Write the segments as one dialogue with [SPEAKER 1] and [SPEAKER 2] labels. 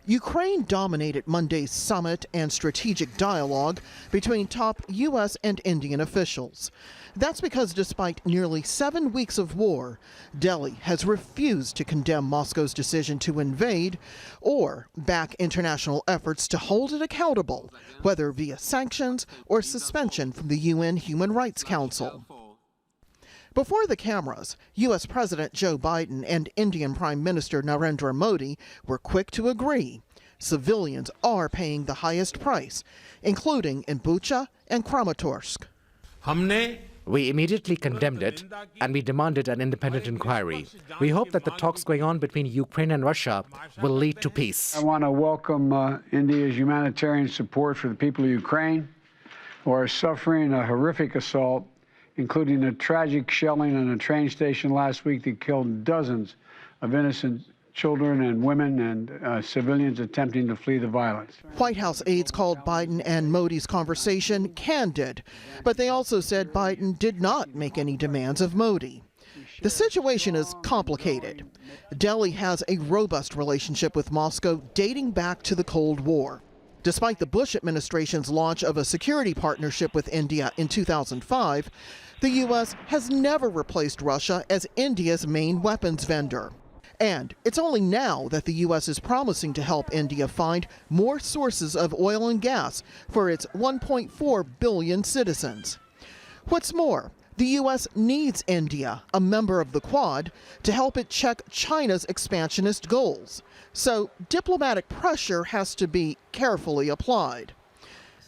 [SPEAKER 1] Ukraine dominated Monday's summit and strategic dialogue between top U.S. and Indian officials. That's because despite nearly 7 weeks of war, Delhi has refused to condemn Moscow's decision to invade or back international efforts to hold it accountable, whether via sanctions or suspension from the UN Human Rights Council. Before the cameras, U.S. President Joe Biden and Indian Prime Minister Narendra Modi were quick to agree. Civilians are paying the highest price, including in Bucha and Kramatorsk.
[SPEAKER 2] We immediately condemned it, and we demanded an independent inquiry. We hope that the talks going on between Ukraine and Russia will lead to peace.
[SPEAKER 3] I want to welcome India's humanitarian support for the people of Ukraine who are suffering a horrific assault, including a tragic shelling on a train station last week that killed dozens of innocent children and women and civilians attempting to flee the violence.
[SPEAKER 1] White House aides called Biden and Modi's conversation candid, but they also said Biden did not make any demands of Modi. The situation is complicated. Delhi has a robust relationship with Moscow dating back to the Cold War. Despite the Bush administration's launch of a security partnership with India in 2005, the U.S. has never replaced Russia as India's main weapons vendor. And it's only now that the U.S. is promising to help India find more sources of oil and gas for its 1.4 billion citizens. What's more, the U.S. needs India, a member of the Quad, to help it check China's expansionist goals. So diplomatic pressure has to be carefully applied.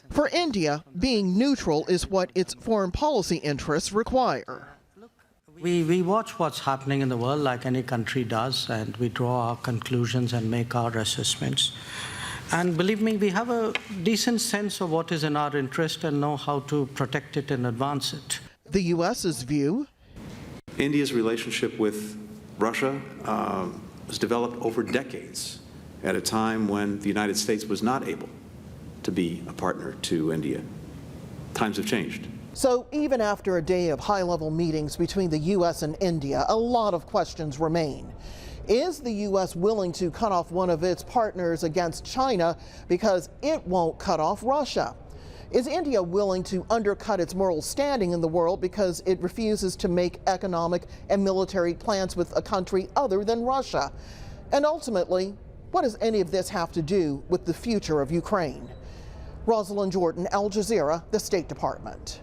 [SPEAKER 1] For India, being neutral is what its foreign policy interests require.
[SPEAKER 4] We watch what's happening in the world like any country does, and we draw our conclusions and make our assessments. And believe me, we have a decent sense of what is in our interest and know how to protect it and advance it.
[SPEAKER 1] The U.S.'s view?
[SPEAKER 5] India's relationship with Russia was developed over decades at a time when the United States was not able to be a partner to India. Times have changed.
[SPEAKER 1] So even after a day of high-level meetings between the U.S. and India, a lot of questions remain. Is the U.S. willing to cut off one of its partners against China because it won't cut off Russia? Is India willing to undercut its moral standing in the world because it refuses to make economic and military plans with a country other than Russia? And ultimately, what does any of this have to do with the future of Ukraine? Rosiland, Al Jazeera, the State Department.